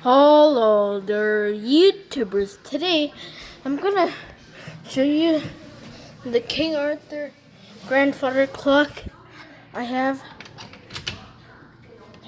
Hello there, YouTubers. Today, I'm gonna show you the King Arthur grandfather clock I have.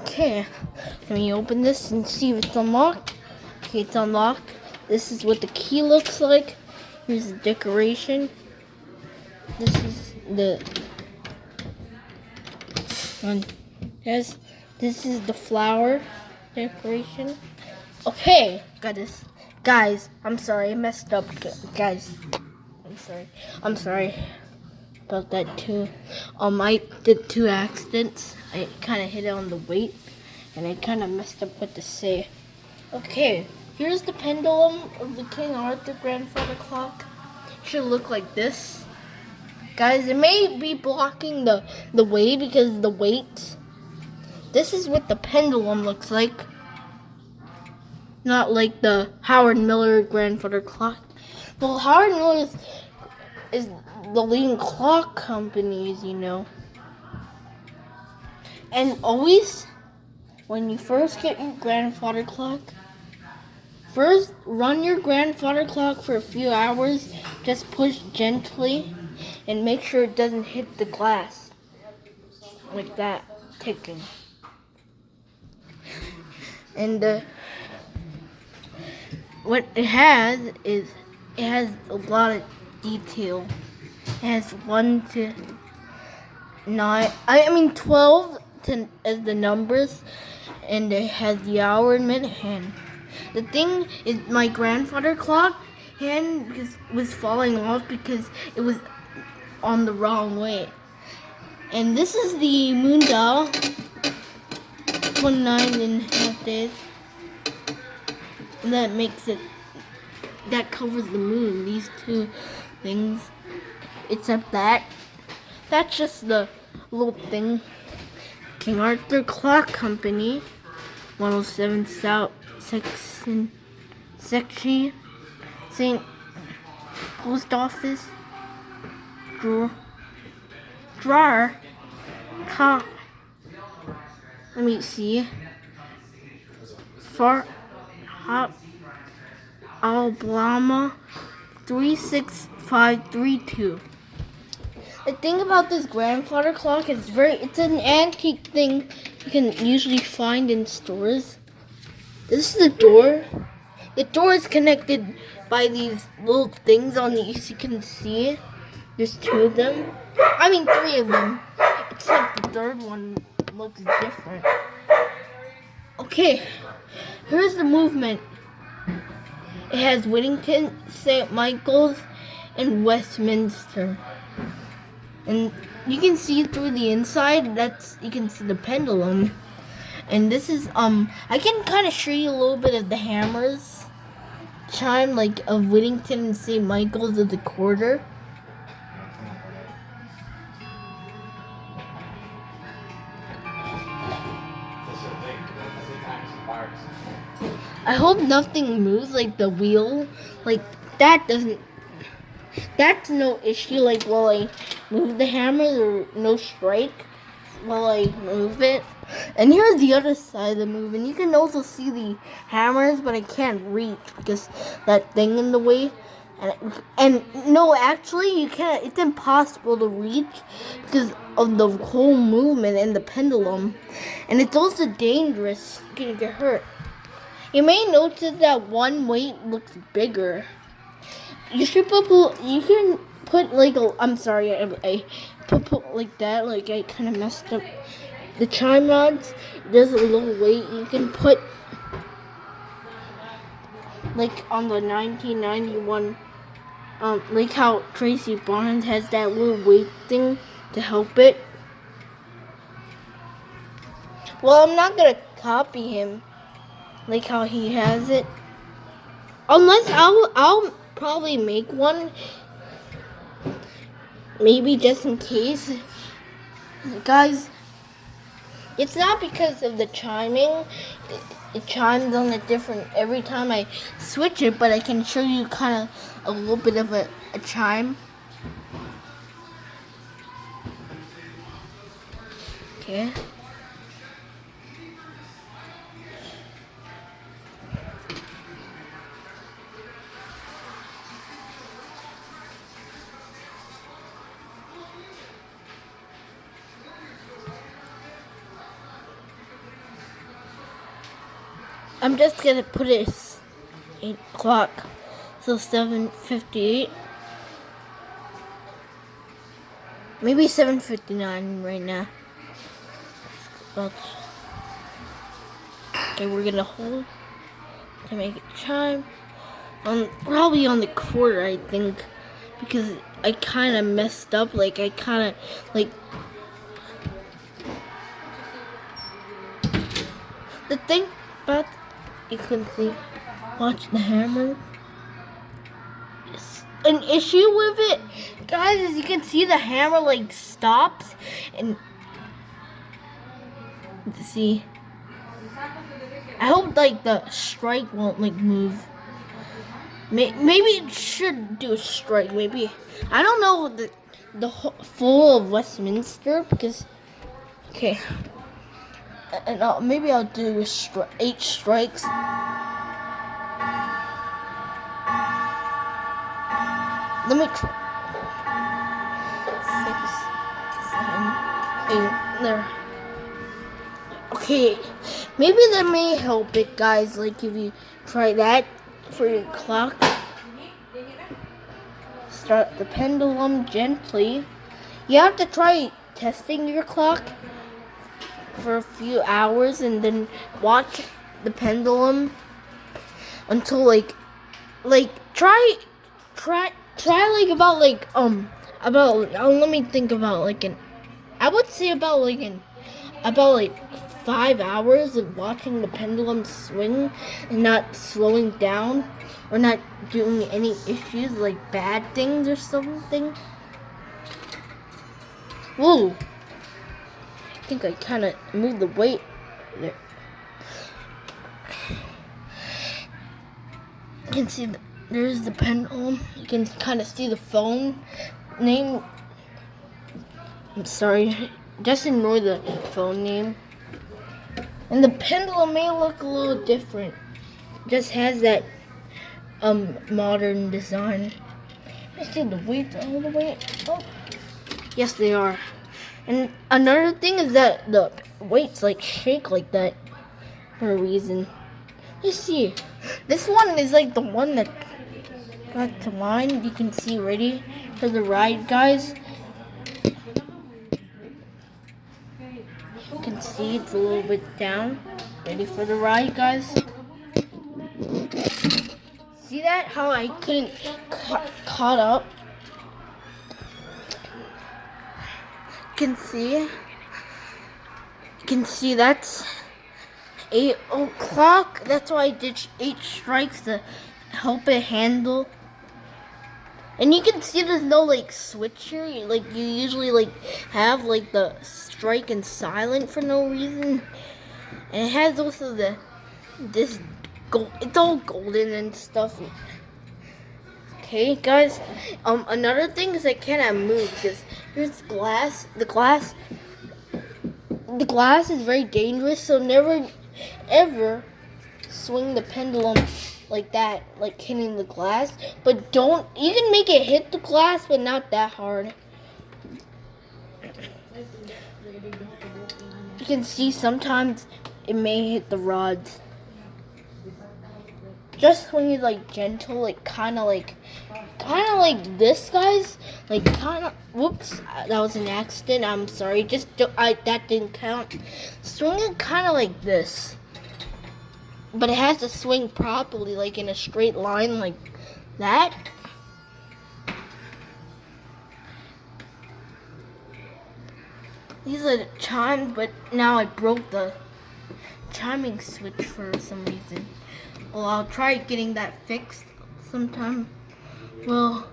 Okay, let me open this and see if it's unlocked. Okay, it's unlocked. This is what the key looks like. Here's the decoration. This is the one. Yes, this is the flower decoration. Okay, got this. Guys, I'm sorry, I messed up. Guys, I'm sorry about that too. I did two accidents. I kind of hit it on the weight, and I kind of messed up what to say. Okay, here's the pendulum of the King Arthur grandfather clock. It should look like this. Guys, it may be blocking the way because the weight. This is what the pendulum looks like. Not like the Howard Miller grandfather clock. Well, Howard Miller is the leading clock companies, you know. And always, when you first get your grandfather clock, first run your grandfather clock for a few hours. Just push gently and make sure it doesn't hit the glass. Like that, ticking. And what it has is, it has a lot of detail. It has 1 to 9, I mean 12 to, as the numbers, and it has the hour and minute hand. The thing is, my grandfather clock hand was falling off because it was on the wrong way. And this is the moon dial, 29.5 days. And that makes it, that covers the moon, these two things. Except that's just the little thing. King Arthur Clock Company, 107 South Section, St. Post Office, drawer, top. Let me see. Far Hop, Alabama, 36532. The thing about this grandfather clock is it's an antique thing you can usually find in stores. This is the door. The door is connected by these little things on these. You can see there's 2 of them. I mean 3 of them. Except the third one looks different. Okay, here's the movement. It has Whittington, St. Michael's, and Westminster. And you can see through the inside, you can see the pendulum. And this is, I can kind of show you a little bit of the hammers. Chime, like, of Whittington and St. Michael's of the quarter. I hope nothing moves, like the wheel. Like, that's no issue, like, while I move the hammer, or no strike while I move it. And here's the other side of the move, and you can also see the hammers, but I can't reach because that thing in the way. And no, actually, you can't. It's impossible to reach because of the whole movement and the pendulum. And it's also dangerous. You can get hurt. You may notice that one weight looks bigger. You can put like I'm sorry, I put like that, like I kind of messed up the chime rods. There's a little weight you can put, like on the 1991, like how Tracy Barnes has that little weight thing to help it. Well, I'm not gonna copy him like how he has it, unless I'll probably make one, maybe just in case. Guys, it's not because of the chiming. It chimes on a different every time I switch it, but I can show you kind of a little bit of a chime. Okay. I'm just gonna put it 8 o'clock, so 7:58. Maybe 7:59 right now. Okay, we're gonna hold to make it chime. Probably on the quarter, I think, because I kind of messed up. Like I kind of like the thing about you can see. Watch the hammer. An issue with it, guys, is you can see the hammer like stops and see. I hope like the strike won't like move. Maybe it should do a strike. Maybe I don't know the full of Westminster because okay, and maybe I'll do 8 strikes. Let me try. 6, 7, 8. There. Okay, maybe that may help it, guys. Like if you try that for your clock. Start the pendulum gently. You have to try testing your clock for a few hours and then watch the pendulum until like try like about let me think about like I would say about 5 hours of watching the pendulum swing and not slowing down or not doing any issues like bad things or something. Whoa! I think I kind of moved the weight there. You can see there's the pendulum. You can kind of see the phone name. I'm sorry, just ignore the phone name. And the pendulum may look a little different. It just has that modern design. Let's see the weights all the way up. Yes, they are. And another thing is that the weights like shake like that for a reason. Let's see. This one is like the one that got to line. You can see ready for the ride, guys. You can see it's a little bit down. Ready for the ride, guys. See that? How I couldn't caught up. You can see that's 8 o'clock. That's why I did 8 strikes to help it handle. And you can see there's no like switcher. Like you usually like have like the strike and silent for no reason. And it has also this gold. It's all golden and stuff. Okay, guys. Another thing is I cannot move because here's glass. The glass is very dangerous. So never, ever swing the pendulum like that, like hitting the glass. But don't. You can make it hit the glass, but not that hard. You can see sometimes it may hit the rods. Just when you're like gentle, like kind of like this, guys. Like kind of. Whoops, that was an accident. I'm sorry. That didn't count. Swing it kind of like this, but it has to swing properly, like in a straight line, like that. These are the chimes, but now I broke the chiming switch for some reason. Well, I'll try getting that fixed sometime. Well,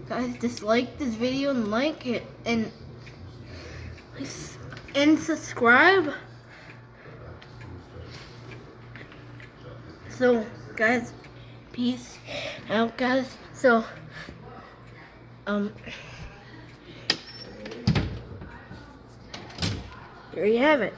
guys, dislike this video and like it, and subscribe. So, guys, peace out, guys. So, there you have it.